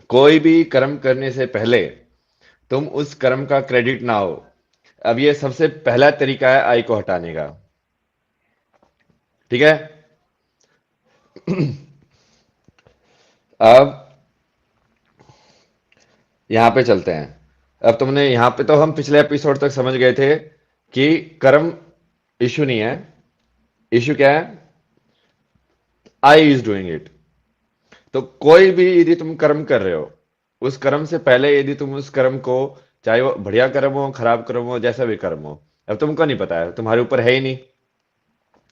कोई भी कर्म करने से पहले तुम उस कर्म का क्रेडिट ना हो। अब ये सबसे पहला तरीका है आई को हटाने का। ठीक है। अब यहां पे चलते हैं। अब तुमने यहां पे तो हम पिछले एपिसोड तक समझ गए थे कि कर्म इशू नहीं है। इशू क्या है? I is doing it. तो कोई भी यदि तुम कर्म कर रहे हो, उस कर्म से पहले यदि तुम उस कर्म को, चाहे वो बढ़िया कर्म हो, खराब कर्म हो, जैसा भी कर्म हो, अब तुमको नहीं पता है, तुम्हारे ऊपर है ही नहीं,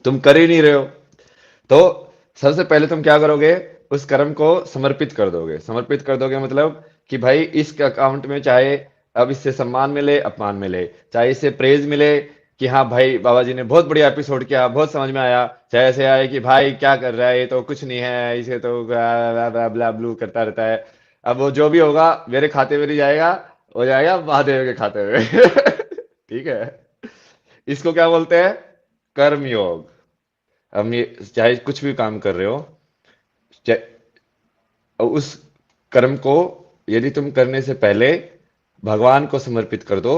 तुम कर ही नहीं रहे हो। तो सबसे पहले तुम क्या करोगे? उस कर्म को समर्पित कर दोगे। समर्पित कर दोगे मतलब कि भाई इस अकाउंट में चाहे अब इससे सम्मान मिले, अपमान मिले, चाहे इससे प्रेज मिले कि हाँ भाई बाबा जी ने बहुत बढ़िया एपिसोड किया, बहुत समझ में आया, चाहे ऐसे आए कि भाई क्या कर रहा है, ये तो कुछ नहीं है, इसे तो ब्ला ब्ला ब्ला ब्लू करता रहता है। अब वो जो भी होगा मेरे खाते में नहीं जाएगा, हो जाएगा महादेव के खाते में। ठीक है। इसको क्या बोलते हैं? कर्म योग। हम ये चाहे कुछ भी काम कर रहे हो, उस कर्म को यदि तुम करने से पहले भगवान को समर्पित कर दो,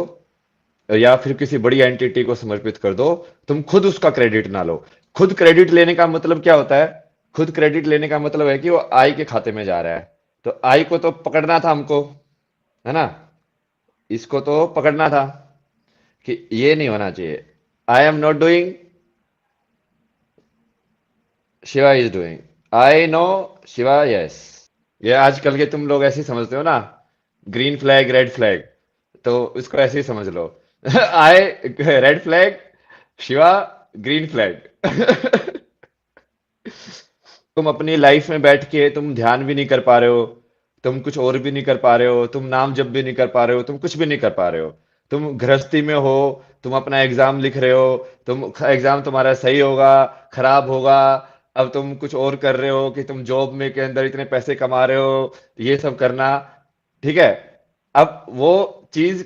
या फिर किसी बड़ी एंटिटी को समर्पित कर दो, तुम खुद उसका क्रेडिट ना लो। खुद क्रेडिट लेने का मतलब क्या होता है? खुद क्रेडिट लेने का मतलब है कि वो आई के खाते में जा रहा है। तो आई को तो पकड़ना था हमको, है ना? इसको तो पकड़ना था कि ये नहीं होना चाहिए। I am not doing, Shiva is doing. I know, Shiva yes. ये आजकल के तुम लोग ऐसे ही समझते हो ना, ग्रीन फ्लैग रेड फ्लैग, तो इसको ऐसे ही समझ लो। आए red flag, Shiva green flag. तुम अपनी लाइफ में बैठ के तुम ध्यान भी नहीं कर पा रहे हो, तुम कुछ और भी नहीं कर पा रहे हो, तुम नाम जप भी नहीं कर पा रहे हो, तुम कुछ भी नहीं कर पा रहे हो। तुम गृहस्थी में हो, तुम अपना एग्जाम लिख रहे हो, तुम एग्जाम तुम्हारा सही होगा, खराब होगा। अब तुम कुछ और कर रहे हो कि तुम जॉब में के अंदर इतने पैसे कमा रहे हो, ये सब करना। ठीक है। अब वो चीज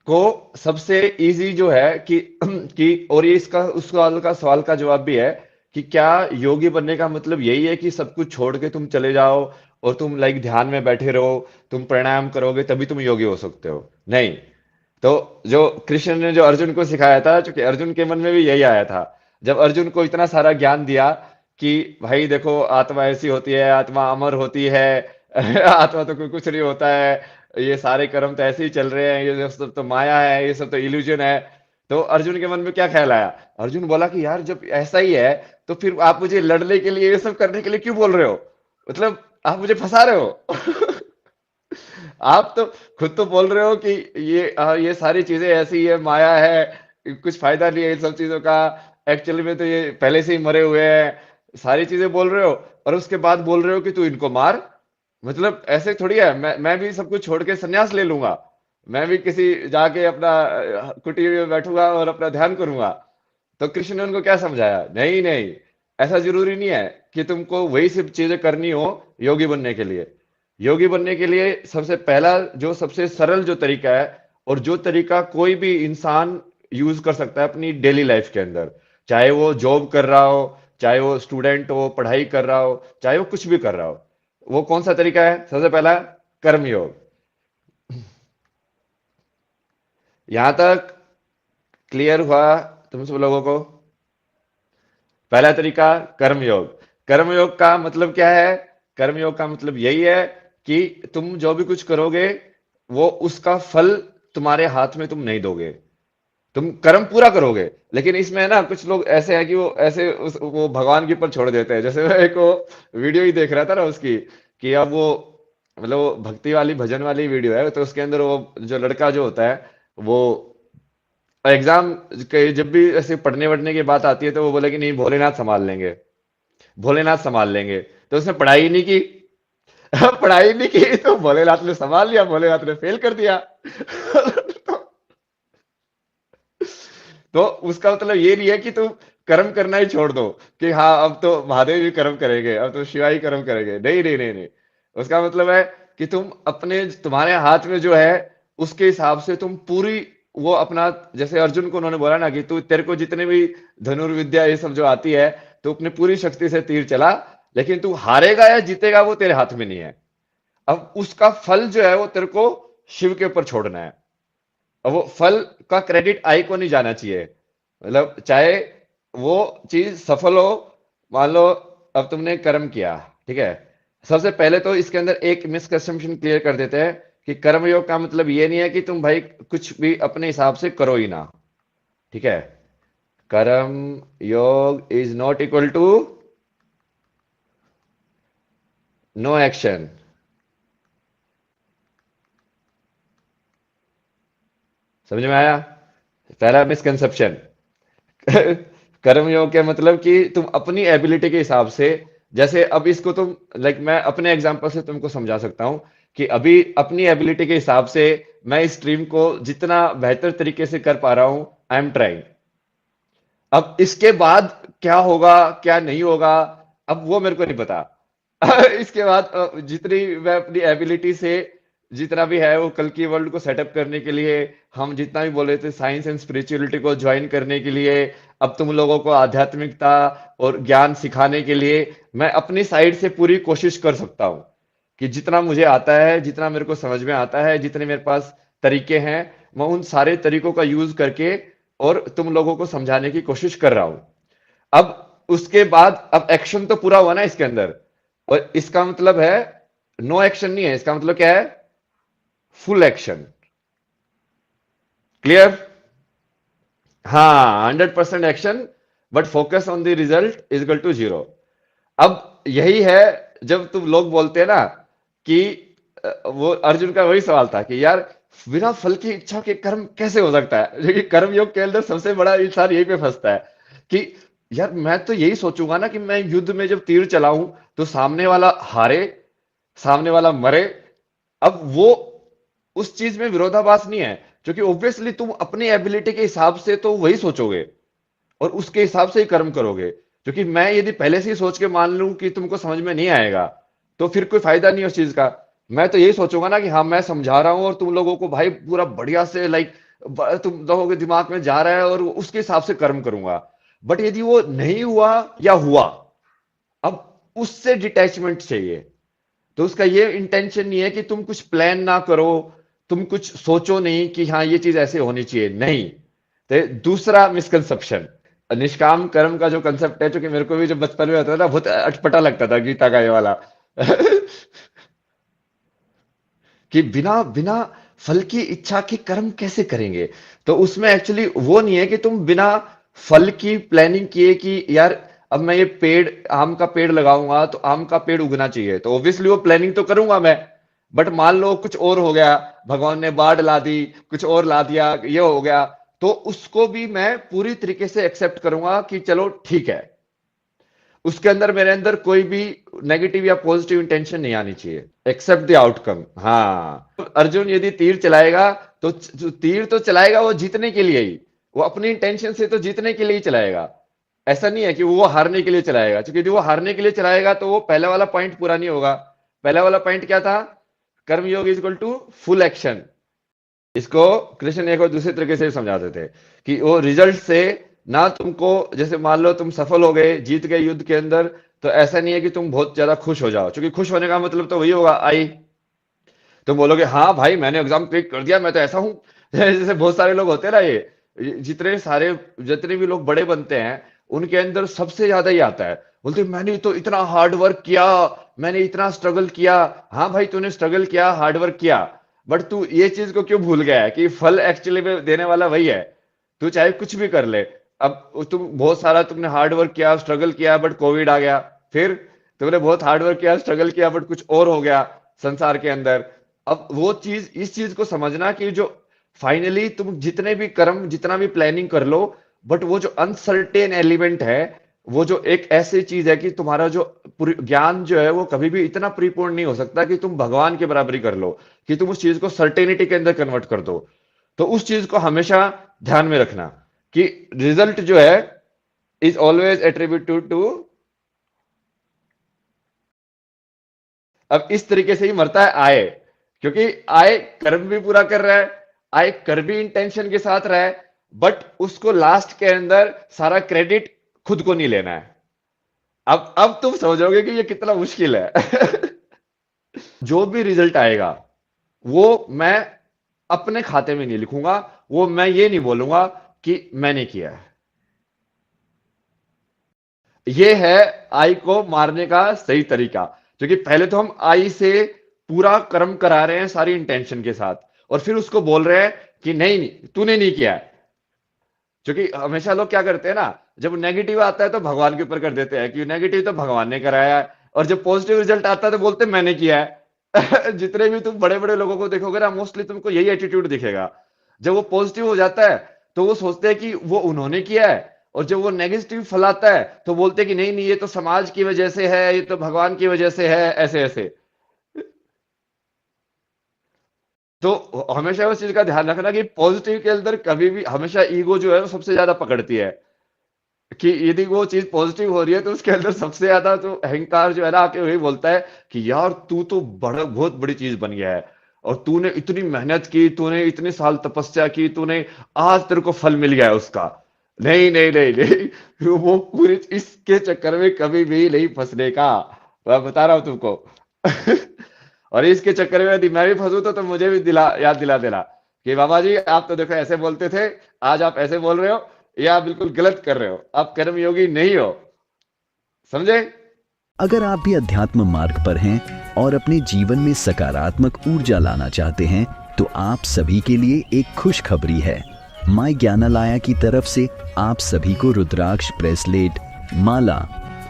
को सबसे इजी जो है कि और ये इसका उस सवाल का जवाब भी है कि क्या योगी बनने का मतलब यही है कि सब कुछ छोड़ के तुम चले जाओ और तुम लाइक ध्यान में बैठे रहो, तुम प्राणायाम करोगे तभी तुम योगी हो सकते हो? नहीं। तो जो कृष्ण ने जो अर्जुन को सिखाया था, क्योंकि अर्जुन के मन में भी यही आया था, जब अर्जुन को इतना सारा ज्ञान दिया कि भाई देखो आत्मा ऐसी होती है, आत्मा अमर होती है, आत्मा तो कोई कुछ नहीं होता है, ये सारे कर्म तो ऐसे ही चल रहे हैं, ये सब तो माया है, ये सब तो इल्यूजन है। तो अर्जुन के मन में क्या ख्याल आया? अर्जुन बोला कि यार जब ऐसा ही है तो फिर आप मुझे लड़ने के लिए, ये सब करने के लिए क्यों बोल रहे हो? मतलब आप मुझे फंसा रहे हो। आप तो खुद तो बोल रहे हो कि ये सारी चीजें ऐसी है, माया है, कुछ फायदा नहीं है इन सब चीजों का, एक्चुअली में तो ये पहले से ही मरे हुए हैं, सारी चीजें बोल रहे हो, और उसके बाद बोल रहे हो कि तू इनको मार। मतलब ऐसे थोड़ी है, मैं भी सब कुछ छोड़ के संन्यास ले लूंगा, मैं भी किसी जाके अपना कुटीर में बैठूंगा और अपना ध्यान करूंगा। तो कृष्ण ने उनको क्या समझाया? नहीं नहीं, ऐसा जरूरी नहीं है कि तुमको वही सब चीजें करनी हो योगी बनने के लिए। योगी बनने के लिए सबसे पहला जो सबसे सरल जो तरीका है, और जो तरीका कोई भी इंसान यूज कर सकता है अपनी डेली लाइफ के अंदर, चाहे वो जॉब कर रहा हो, चाहे वो स्टूडेंट हो पढ़ाई कर रहा हो, चाहे वो कुछ भी कर रहा हो, वो कौन सा तरीका है? सबसे पहला कर्मयोग। यहां तक क्लियर हुआ तुम सब लोगों को? पहला तरीका कर्मयोग। कर्मयोग का मतलब क्या है? कर्मयोग का मतलब यही है कि तुम जो भी कुछ करोगे वो उसका फल तुम्हारे हाथ में तुम नहीं दोगे, तुम कर्म पूरा करोगे। लेकिन इसमें है ना, कुछ लोग ऐसे हैं कि वो ऐसे वो भगवान के ऊपर छोड़ देते हैं। जैसे मैं एक वो वीडियो ही देख रहा था ना उसकी, कि अब वो मतलब वो भक्ति वाली भजन वाली वीडियो है, तो उसके अंदर वो जो लड़का जो होता है, वो एग्जाम के जब भी ऐसे पढ़ने वढ़ने की बात आती है तो वो बोले कि नहीं भोलेनाथ संभाल लेंगे, भोलेनाथ संभाल लेंगे। तो उसने पढ़ाई नहीं की। पढ़ाई नहीं की तो भोलेनाथ ने संभाल लिया, भोलेनाथ ने फेल कर दिया। तो उसका मतलब ये नहीं है कि तुम कर्म करना ही छोड़ दो कि हाँ अब तो महादेव ही कर्म करेंगे, अब तो शिवा ही कर्म करेंगे। नहीं नहीं नहीं नहीं, उसका मतलब है कि तुम अपने, तुम्हारे हाथ में जो है उसके हिसाब से तुम पूरी वो अपना, जैसे अर्जुन को उन्होंने बोला ना कि तू, तेरे को जितने भी धनुर्विद्या ये सब जो आती है, तो अपनी पूरी शक्ति से तीर चला, लेकिन तू हारेगा या जीतेगा वो तेरे हाथ में नहीं है। अब उसका फल जो है वो तेरे को शिव के ऊपर छोड़ना है। अब वो फल का क्रेडिट आई को नहीं जाना चाहिए। मतलब चाहे वो चीज सफल हो, मान लो अब तुमने कर्म किया, ठीक है। सबसे पहले तो इसके अंदर एक मिसकंसेप्शन क्लियर कर देते हैं कि कर्म योग का मतलब ये नहीं है कि तुम भाई कुछ भी अपने हिसाब से करो ही ना, ठीक है। Karma yoga is not equal to no action. समझ में आया? पहला मिसकंसेप्शन। कर्मयोग के मतलब कि तुम अपनी एबिलिटी के हिसाब से, जैसे अब इसको तुम लाइक मैं अपने एग्जांपल से तुमको समझा सकता हूं कि अभी अपनी एबिलिटी के हिसाब से मैं इस स्ट्रीम को जितना बेहतर तरीके से कर पा रहा हूं, आई एम ट्राइंग। अब इसके बाद क्या होगा क्या नहीं होगा, अब वो मेरे को नहीं पता। इसके बाद जितनी मैं अपनी एबिलिटी से जितना भी है वो कल की वर्ल्ड को सेटअप करने के लिए, हम जितना भी बोले थे साइंस एंड स्पिरिचुअलिटी को ज्वाइन करने के लिए, अब तुम लोगों को आध्यात्मिकता और ज्ञान सिखाने के लिए मैं अपनी साइड से पूरी कोशिश कर सकता हूँ कि जितना मुझे आता है, जितना मेरे को समझ में आता है, जितने मेरे पास तरीके हैं, मैं उन सारे तरीकों का यूज करके और तुम लोगों को समझाने की कोशिश कर रहा हूं। अब उसके बाद अब एक्शन तो पूरा हुआ ना इसके अंदर, और इसका मतलब है नो एक्शन नहीं है, इसका मतलब क्या है? Full action. क्लियर? हाँ, 100% action, but focus on the result is equal to zero. अब यही है जब तुम लोग बोलते हैं ना कि वो अर्जुन का वही सवाल था कि यार बिना फल की इच्छा के कर्म कैसे हो सकता है, क्योंकि कर्म योग के अंदर सबसे बड़ा इंसान यही पे फंसता है कि यार मैं तो यही सोचूंगा ना कि मैं युद्ध में जब तीर चलाऊं तो सामने वाला हारे, सामने वाला मरे। अब वो उस चीज में विरोधाभास नहीं है, क्योंकि ऑब्वियसली तुम अपनी एबिलिटी के हिसाब से तो वही सोचोगे और उसके हिसाब से ही कर्म करोगे। क्योंकि मैं यदि पहले से ही सोच के मान लूं कि तुमको समझ में नहीं आएगा तो फिर कोई फायदा नहीं है उस चीज का। मैं तो यही सोचूंगा ना कि हाँ मैं समझा रहा हूं और तुम लोगों को भाई पूरा बढ़िया से लाइक तुम लोगों के दिमाग में जा रहा है और उसके हिसाब से कर्म करूंगा। बट यदि वो नहीं हुआ या हुआ, अब उससे डिटैचमेंट चाहिए। तो उसका ये इंटेंशन नहीं है कि तुम कुछ प्लान ना करो, तुम कुछ सोचो नहीं कि हाँ ये चीज ऐसे होनी चाहिए, नहीं। तो दूसरा मिसकंसेप्शन, निष्काम कर्म का जो कंसेप्ट है, जो कि मेरे को भी जब बचपन में होता था ना बहुत अटपटा लगता था गीता का ये वाला। कि बिना बिना फल की इच्छा के कर्म कैसे करेंगे। तो उसमें एक्चुअली वो नहीं है कि तुम बिना फल की प्लानिंग किए कि यार अब मैं ये पेड़, आम का पेड़ लगाऊंगा तो आम का पेड़ उगना चाहिए, तो ऑब्वियसली वो प्लानिंग तो करूंगा मैं। बट मान लो कुछ और हो गया, भगवान ने बाढ़ ला दी, कुछ और ला दिया, ये हो गया, तो उसको भी मैं पूरी तरीके से एक्सेप्ट करूंगा कि चलो ठीक है। उसके अंदर मेरे अंदर कोई भी नेगेटिव या पॉजिटिव इंटेंशन नहीं आनी चाहिए, एक्सेप्ट द आउटकम। हाँ, अर्जुन यदि तीर चलाएगा तो तीर तो चलाएगा वो जीतने के लिए ही, वो अपनी इंटेंशन से तो जीतने के लिए ही चलाएगा। ऐसा नहीं है कि वो हारने के लिए चलाएगा, क्योंकि यदि वो हारने के लिए चलाएगा तो वो पहला वाला पॉइंट पूरा नहीं होगा। पहला वाला पॉइंट क्या था? Karmayoga is equal to full action. इसको कृष्ण एक और दूसरे तरीके से समझाते थे कि वो रिजल्ट से ना तुमको, जैसे मान लो तुम सफल हो गए, जीत गए युद्ध के अंदर, तो ऐसा नहीं है कि तुम बहुत ज्यादा खुश हो जाओ, क्योंकि खुश होने का मतलब तो वही होगा आई, तुम बोलोगे हाँ भाई मैंने एग्जाम क्लिक कर दिया, मैं तो ऐसा हूं। जैसे बहुत सारे लोग होते हैं ना, ये जितने सारे जितने भी लोग बड़े बनते हैं उनके अंदर सबसे ज्यादा ही आता है, बोलते मैंने तो इतना हार्ड वर्क किया, मैंने इतना स्ट्रगल किया। हाँ भाई तूने स्ट्रगल किया, हार्ड वर्क किया, बट तू ये चीज को क्यों भूल गया है कि फल एक्चुअली में देने वाला वही है। तू चाहे कुछ भी कर ले, अब तुम बहुत सारा तुमने हार्ड वर्क किया, स्ट्रगल किया, बट कोविड आ गया। फिर तुमने बहुत हार्ड वर्क किया, स्ट्रगल किया, बट कुछ और हो गया संसार के अंदर। अब वो चीज, इस चीज को समझना कि जो फाइनली तुम जितने भी कर्म, जितना भी प्लानिंग कर लो, बट वो जो अनसर्टेन एलिमेंट है, वो जो एक ऐसी चीज है कि तुम्हारा जो ज्ञान जो है वो कभी भी इतना परिपूर्ण नहीं हो सकता कि तुम भगवान के बराबरी कर लो, कि तुम उस चीज को सर्टेनिटी के अंदर कन्वर्ट कर दो। तो उस चीज को हमेशा ध्यान में रखना कि रिजल्ट जो है इज ऑलवेज एट्रीब्यूटेड टू। अब इस तरीके से ही मरता है आय, क्योंकि आय कर्म भी पूरा कर रहा है, आय कर भी इंटेंशन के साथ रहा है, बट उसको लास्ट के अंदर सारा क्रेडिट खुद को नहीं लेना है। अब तुम समझोगे कि ये कितना मुश्किल है। जो भी रिजल्ट आएगा वो मैं अपने खाते में नहीं लिखूंगा, वो मैं ये नहीं बोलूंगा कि मैंने किया है। ये है आई को मारने का सही तरीका। क्योंकि पहले तो हम आई से पूरा कर्म करा रहे हैं सारी इंटेंशन के साथ, और फिर उसको बोल रहे हैं कि नहीं नहीं तूने नहीं किया है। क्योंकि हमेशा लोग क्या करते हैं ना, जब नेगेटिव आता है तो भगवान के ऊपर कर देते हैं कि नेगेटिव तो भगवान ने कराया है, और जब पॉजिटिव रिजल्ट आता है तो बोलते हैं मैंने किया है। जितने भी तुम बड़े बड़े लोगों को देखोगे ना, मोस्टली तुमको यही एटीट्यूड दिखेगा। जब वो पॉजिटिव हो जाता है तो वो सोचते हैं कि वो उन्होंने किया है, और जब वो नेगेटिव फैलाता है तो बोलते हैं कि नहीं नहीं ये तो समाज की वजह से है, ये तो भगवान की वजह से है, ऐसे ऐसे। तो हमेशा उस चीज का ध्यान रखना कि पॉजिटिव के अंदर कभी भी हमेशा ईगो जो है वो सबसे ज्यादा पकड़ती है। कि यदि वो चीज पॉजिटिव हो रही है तो उसके अंदर सबसे ज्यादा तो अहंकार जो है ना आके वही बोलता है कि यार तू तो बड़ा बहुत बड़ी चीज बन गया है, और तूने इतनी मेहनत की, तूने इतने साल तपस्या की, तूने आज तेरे को फल मिल गया है उसका। नहीं नहीं नहीं नहीं, वो पूरी इसके चक्कर में कभी भी नहीं फंसने का, मैं बता रहा हूं तुमको। और इसके चक्कर में यदि मैं भी फंसू तो मुझे भी याद दिला देना कि बाबा जी आप तो देखो ऐसे बोलते थे, आज आप ऐसे बोल रहे हो, ये आप बिल्कुल गलत कर रहे हो, आप कर्मयोगी नहीं हो। समझे? अगर आप भी अध्यात्म मार्ग पर हैं और अपने जीवन में सकारात्मक ऊर्जा लाना चाहते हैं तो आप सभी के लिए एक खुशखबरी है। माय ज्ञानालया की तरफ से आप सभी को रुद्राक्ष ब्रेसलेट, माला,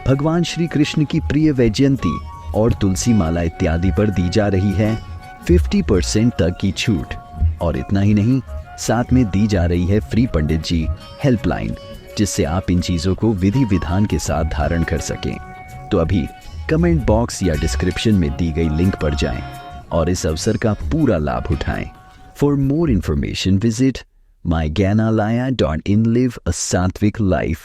भगवान श्री कृष्ण की प्रिय वैजयंती और तुलसी माला इत्यादि पर दी जा रही है 50% तक की छूट। और इतना ही नहीं, साथ में दी जा रही है फ्री पंडित जी हेल्पलाइन, जिससे आप इन चीजों को विधि विधान के साथ धारण कर सकें। तो अभी कमेंट बॉक्स या डिस्क्रिप्शन में दी गई लिंक पर जाएं और इस अवसर का पूरा लाभ उठाएं। For more information visit mygyanalaya.in। Live a Sattvic life।